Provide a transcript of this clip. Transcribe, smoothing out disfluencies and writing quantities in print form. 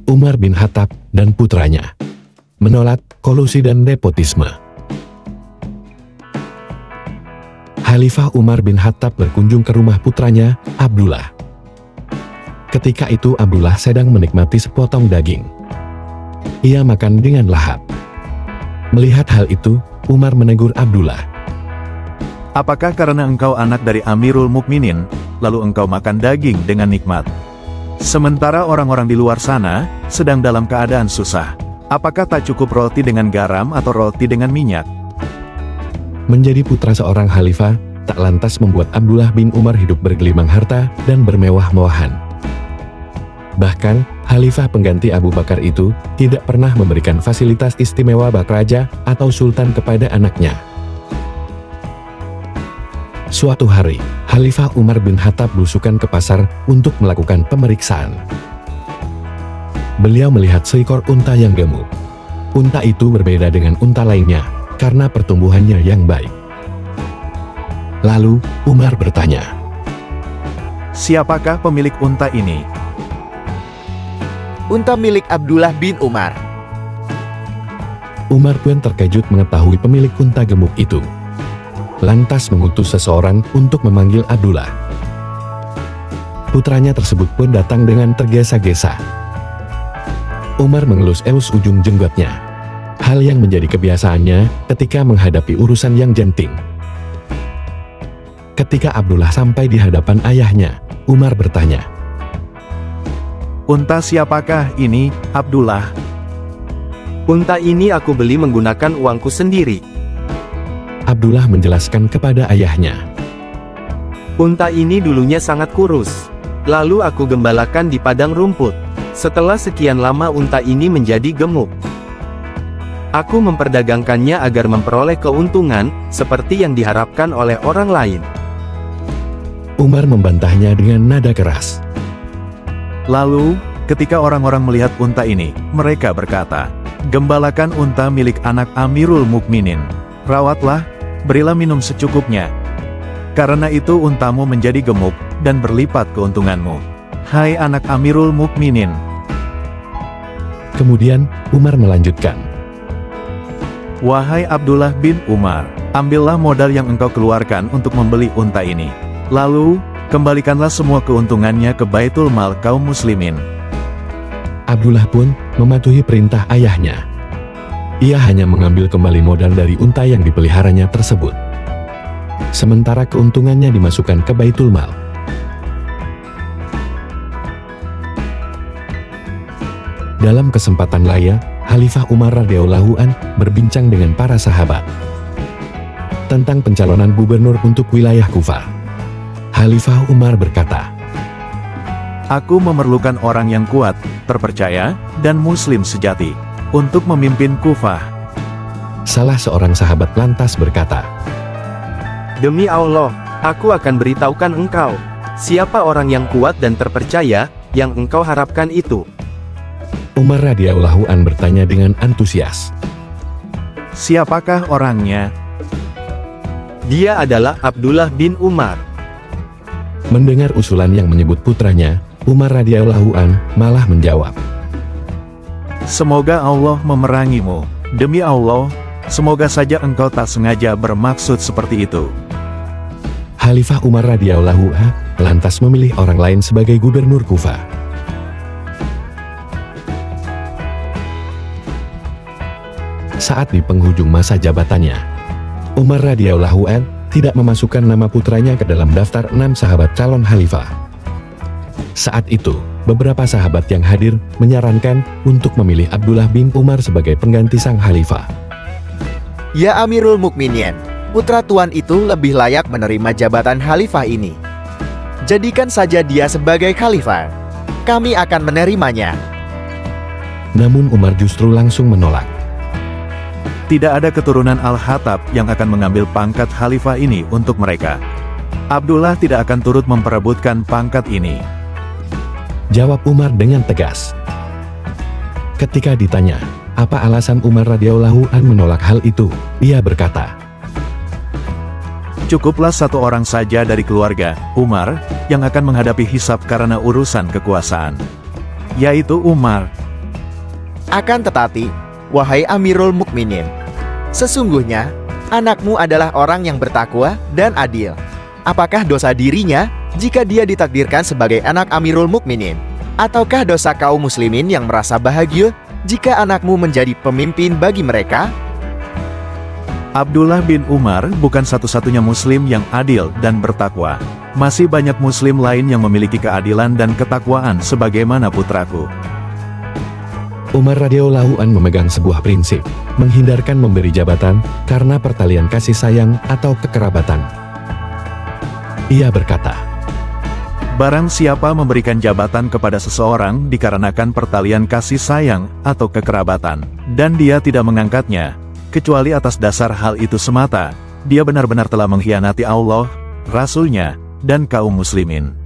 Umar bin Khattab dan putranya menolak kolusi dan nepotisme. Khalifah Umar bin Khattab berkunjung ke rumah putranya, Abdullah. Ketika itu Abdullah sedang menikmati sepotong daging. Ia makan dengan lahap. Melihat hal itu, Umar menegur Abdullah. Apakah karena engkau anak dari Amirul Mukminin, lalu engkau makan daging dengan nikmat? Sementara orang-orang di luar sana, sedang dalam keadaan susah. Apakah tak cukup roti dengan garam atau roti dengan minyak? Menjadi putra seorang khalifah, tak lantas membuat Abdullah bin Umar hidup bergelimang harta dan bermewah-mewahan. Bahkan, khalifah pengganti Abu Bakar itu tidak pernah memberikan fasilitas istimewa bak raja atau sultan kepada anaknya. Suatu hari, Khalifah Umar bin Khattab belusukan ke pasar untuk melakukan pemeriksaan. Beliau melihat seekor unta yang gemuk. Unta itu berbeda dengan unta lainnya karena pertumbuhannya yang baik. Lalu, Umar bertanya, "Siapakah pemilik unta ini?" "Unta milik Abdullah bin Umar." Umar pun terkejut mengetahui pemilik unta gemuk itu. Lantas mengutus seseorang untuk memanggil Abdullah. Putranya tersebut pun datang dengan tergesa-gesa. Umar mengelus-elus ujung jenggotnya. Hal yang menjadi kebiasaannya ketika menghadapi urusan yang genting. Ketika Abdullah sampai di hadapan ayahnya, Umar bertanya, "Unta siapakah ini, Abdullah?" "Unta ini aku beli menggunakan uangku sendiri." Abdullah menjelaskan kepada ayahnya. "Unta ini dulunya sangat kurus. Lalu aku gembalakan di padang rumput. Setelah sekian lama unta ini menjadi gemuk. Aku memperdagangkannya agar memperoleh keuntungan, seperti yang diharapkan oleh orang lain." Umar membantahnya dengan nada keras. Lalu, ketika orang-orang melihat unta ini, mereka berkata, "Gembalakan unta milik anak Amirul Mukminin. Rawatlah, berilah minum secukupnya. Karena itu untamu menjadi gemuk, dan berlipat keuntunganmu. Hai anak Amirul Mukminin." Kemudian, Umar melanjutkan, "Wahai Abdullah bin Umar, ambillah modal yang engkau keluarkan untuk membeli unta ini. Lalu, kembalikanlah semua keuntungannya ke Baitul Mal kaum muslimin." Abdullah pun mematuhi perintah ayahnya. Ia hanya mengambil kembali modal dari unta yang dipeliharanya tersebut. Sementara keuntungannya dimasukkan ke Baitul Mal. Dalam kesempatan lain, Khalifah Umar radhiyallahu an berbincang dengan para sahabat tentang pencalonan gubernur untuk wilayah Kufah. Khalifah Umar berkata, "Aku memerlukan orang yang kuat, terpercaya, dan muslim sejati untuk memimpin Kufah." Salah seorang sahabat lantas berkata, "Demi Allah, aku akan beritahukan engkau, siapa orang yang kuat dan terpercaya, yang engkau harapkan itu." Umar radhiyallahu an bertanya dengan antusias, "Siapakah orangnya?" "Dia adalah Abdullah bin Umar." Mendengar usulan yang menyebut putranya, Umar radhiyallahu an malah menjawab, "Semoga Allah memerangimu. Demi Allah, semoga saja engkau tak sengaja bermaksud seperti itu." Khalifah Umar radhiyallahu an lantas memilih orang lain sebagai gubernur Kufah. Saat di penghujung masa jabatannya, Umar radhiyallahu an tidak memasukkan nama putranya ke dalam daftar 6 sahabat calon khalifah. Saat itu, beberapa sahabat yang hadir menyarankan untuk memilih Abdullah bin Umar sebagai pengganti sang khalifah. "Ya Amirul Mukminin, putra tuan itu lebih layak menerima jabatan khalifah ini. Jadikan saja dia sebagai khalifah. Kami akan menerimanya." Namun Umar justru langsung menolak. Tidak ada keturunan Al-Khattab yang akan mengambil pangkat khalifah ini untuk mereka. Abdullah tidak akan turut memperebutkan pangkat ini. Jawab Umar dengan tegas. Ketika ditanya, apa alasan Umar radhiyallahu an menolak hal itu, ia berkata, "Cukuplah satu orang saja dari keluarga, Umar, yang akan menghadapi hisab karena urusan kekuasaan. Yaitu Umar. Akan tetapi, wahai Amirul Mukminin, sesungguhnya anakmu adalah orang yang bertakwa dan adil. Apakah dosa dirinya jika dia ditakdirkan sebagai anak Amirul Mukminin? Ataukah dosa kaum muslimin yang merasa bahagia jika anakmu menjadi pemimpin bagi mereka? Abdullah bin Umar bukan satu-satunya muslim yang adil dan bertakwa. Masih banyak muslim lain yang memiliki keadilan dan ketakwaan sebagaimana putraku. Umar radhiyallahu an memegang sebuah prinsip, menghindarkan memberi jabatan karena pertalian kasih sayang atau kekerabatan. Ia berkata, barang siapa memberikan jabatan kepada seseorang dikarenakan pertalian kasih sayang atau kekerabatan, dan dia tidak mengangkatnya, kecuali atas dasar hal itu semata, dia benar-benar telah mengkhianati Allah, Rasul-Nya, dan kaum muslimin.